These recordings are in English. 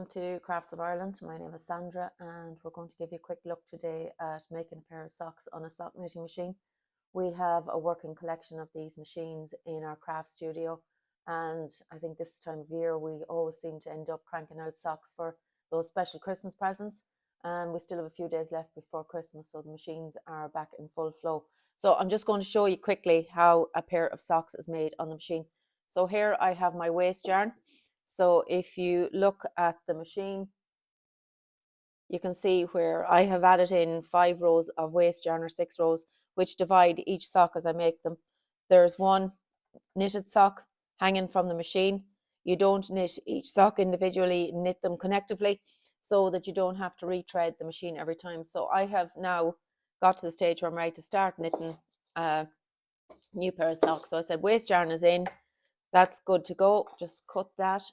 Welcome to Crafts of Ireland. My name is Sandra and we're going to give you a quick look today at making a pair of socks on a sock knitting machine. We have a working collection of these machines in our craft studio, and I think this time of year we always seem to end up cranking out socks for those special Christmas presents, and we still have a few days left before Christmas, so the machines are back in full flow. So I'm just going to show you quickly how a pair of socks is made on the machine. So here I have my waste yarn. So if you look at the machine, you can see where I have added in 5 rows of waste yarn, or 6 rows, which divide each sock as I make them. There's one knitted sock hanging from the machine. You don't knit each sock individually, knit them connectively so that you don't have to retread the machine every time. So I have now got to the stage where I'm ready to start knitting a new pair of socks. So I said waste yarn is in, that's good to go. Just cut that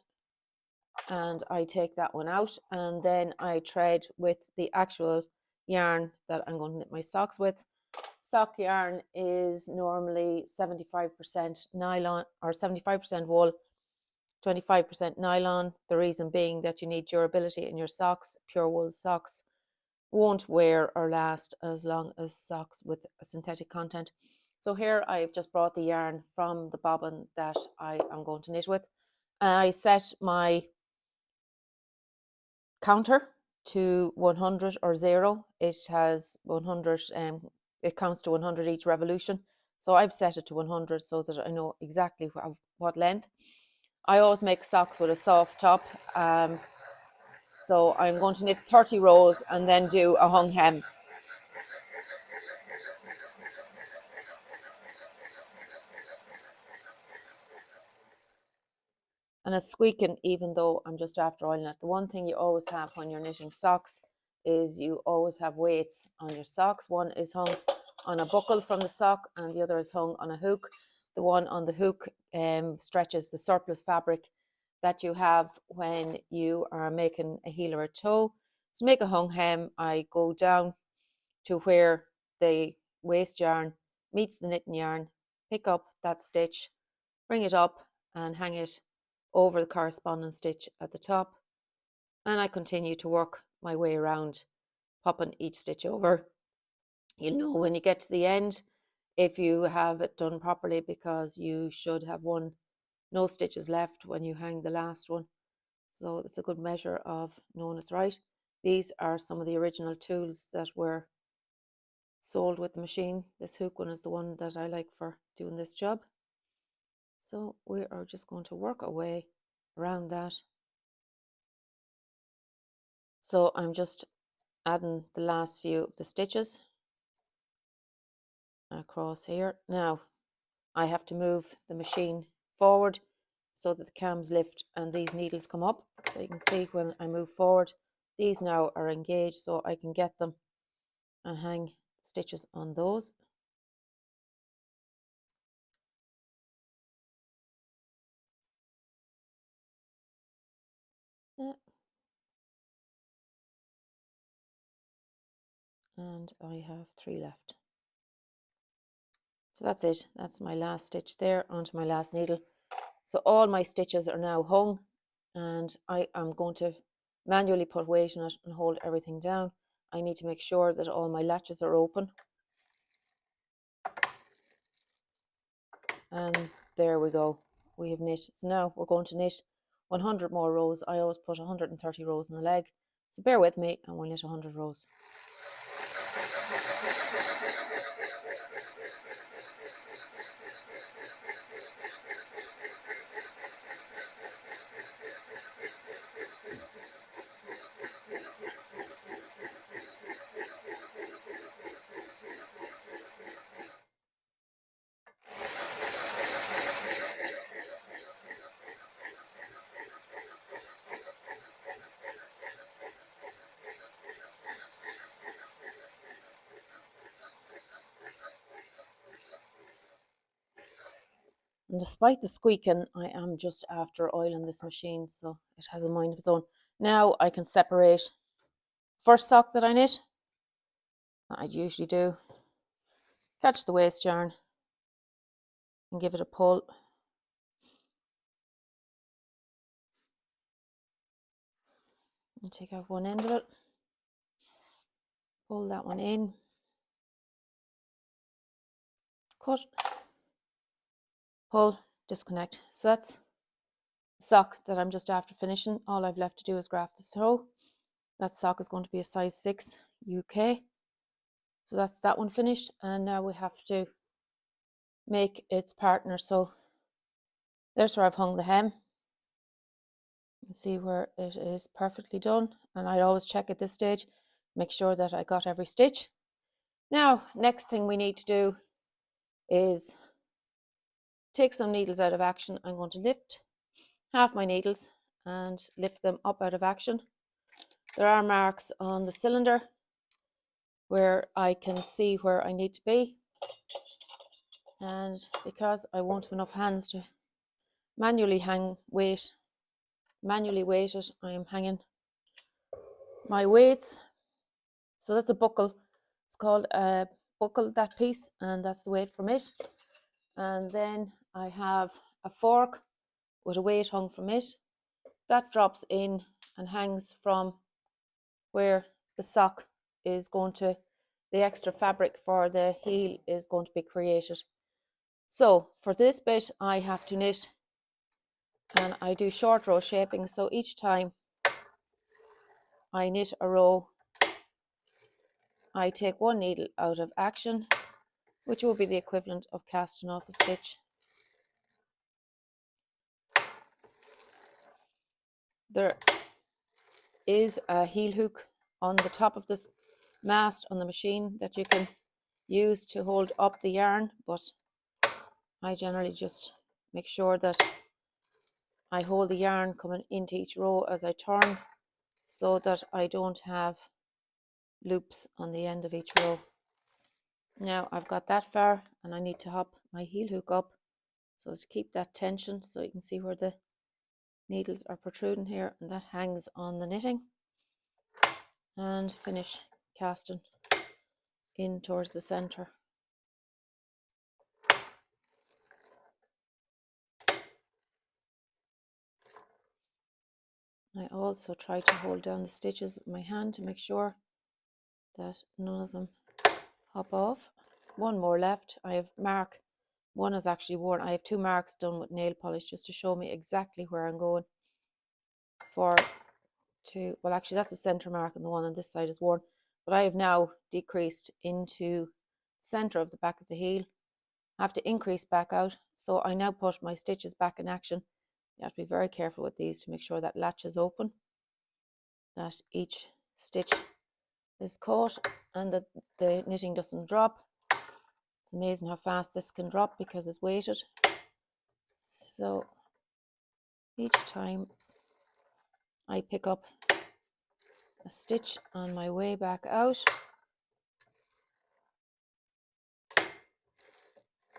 and I take that one out, and then I thread with the actual yarn that I'm going to knit my socks with. Sock yarn is normally 75% nylon, or 75% wool, 25% nylon. The reason being that you need durability in your socks. Pure wool socks won't wear or last as long as socks with a synthetic content. So here I've just brought the yarn from the bobbin that I am going to knit with. I set my counter to 100 or 0. It has 100, it counts to 100 each revolution. So I've set it to 100 so that I know exactly what length. I always make socks with a soft top. So I'm going to knit 30 rows and then do a hung hem. And it's squeaking even though I'm just after oiling it. The one thing you always have when you're knitting socks is you always have weights on your socks. One is hung on a buckle from the sock and the other is hung on a hook. The one on the hook stretches the surplus fabric that you have when you are making a heel or a toe. To make a hung hem, I go down to where the waste yarn meets the knitting yarn, pick up that stitch, bring it up and hang it over the corresponding stitch at the top, and I continue to work my way around, popping each stitch over. You'll know when you get to the end if you have it done properly, because you should have no stitches left when you hang the last one. So it's a good measure of knowing it's right. These are some of the original tools that were sold with the machine. This hook one is the one that I like for doing this job. So we are just going to work our way around that. So I'm just adding the last few of the stitches across here. Now I have to move the machine forward so that the cams lift and these needles come up. So you can see when I move forward, these now are engaged, so I can get them and hang stitches on those. And I have 3 left. So that's it. That's my last stitch there onto my last needle. So all my stitches are now hung, and I am going to manually put weight on it and hold everything down. I need to make sure that all my latches are open. And there we go. We have knit. So now we're going to knit 100 more rows. I always put 130 rows in the leg. So bear with me and we'll knit 100 rows. And despite the squeaking, I am just after oiling this machine, so it has a mind of its own. Now I can separate first sock that I knit. I'd usually do, catch the waste yarn and give it a pull. and take out one end of it, pull that one in, cut, pull, disconnect. So that's the sock that I'm just after finishing. All I've left to do is graft the toe. That sock is going to be a size 6 UK. So that's that one finished, and now we have to make its partner. So there's where I've hung the hem. You can see where it is perfectly done, and I always check at this stage, make sure that I got every stitch. Now, next thing we need to do is take some needles out of action. I'm going to lift half my needles and lift them up out of action. There are marks on the cylinder where I can see where I need to be, and because I won't have enough hands to manually weight it, I am hanging my weights. So that's a buckle. It's called a buckle, that piece, and that's the weight from it. And then I have a fork with a weight hung from it. That drops in and hangs from where the sock is going to, the extra fabric for the heel is going to be created. So for this bit, I have to knit, and I do short row shaping. So each time I knit a row, I take one needle out of action, which will be the equivalent of casting off a stitch. There is a heel hook on the top of this mast on the machine that you can use to hold up the yarn, but I generally just make sure that I hold the yarn coming into each row as I turn, so that I don't have loops on the end of each row. Now I've got that far, and I need to hop my heel hook up so as to keep that tension, so you can see where the needles are protruding here, and that hangs on the knitting, and finish casting in towards the center. I also try to hold down the stitches with my hand to make sure that none of them hop off. One more left. I have mark. One is actually worn. I have 2 marks done with nail polish just to show me exactly where I'm going well, actually that's the center mark, and the one on this side is worn. But I have now decreased into the center of the back of the heel. I have to increase back out. So I now put my stitches back in action. You have to be very careful with these to make sure that latch is open, that each stitch is caught, and that the knitting doesn't drop. It's amazing how fast this can drop because it's weighted. So each time I pick up a stitch on my way back out.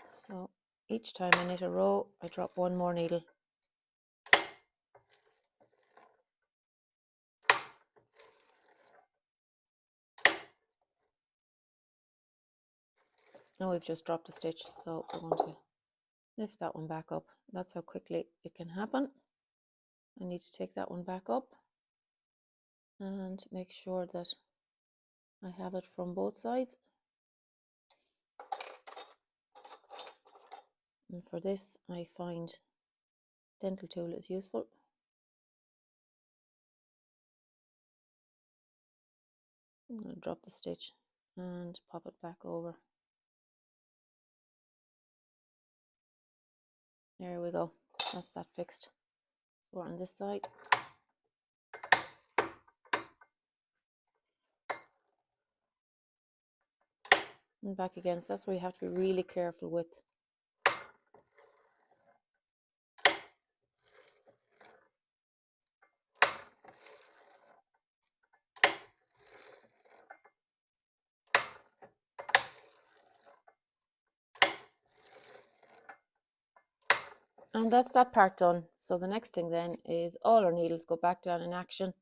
So each time I knit a row, I drop one more needle. Now we've just dropped a stitch, so we're going to lift that one back up. That's how quickly it can happen. I need to take that one back up and make sure that I have it from both sides. And for this, I find dental tool is useful. I'm going to drop the stitch and pop it back over. There we go. That's that fixed. So we're on this side. And back again. So that's where you have to be really careful with. And that's that part done. So the next thing then is all our needles go back down in action.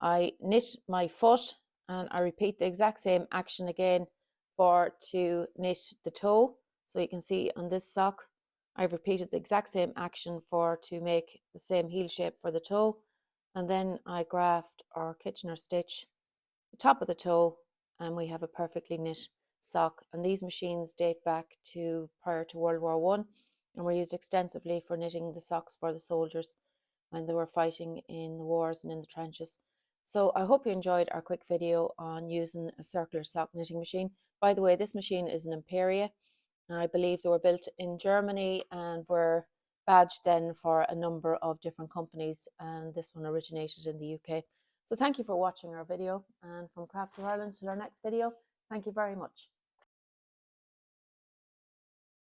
I knit my foot, and I repeat the exact same action again to knit the toe. So you can see on this sock, I've repeated the exact same action to make the same heel shape for the toe. and then I graft or Kitchener stitch the top of the toe, and we have a perfectly knit sock. And these machines date back to prior to World War One, and were used extensively for knitting the socks for the soldiers when they were fighting in the wars and in the trenches. So I hope you enjoyed our quick video on using a circular sock knitting machine. By the way, this machine is an Imperia, and I believe they were built in Germany and were badged then for a number of different companies, and this one originated in the UK. So thank you for watching our video, and from Crafts of Ireland till our next video, thank you very much.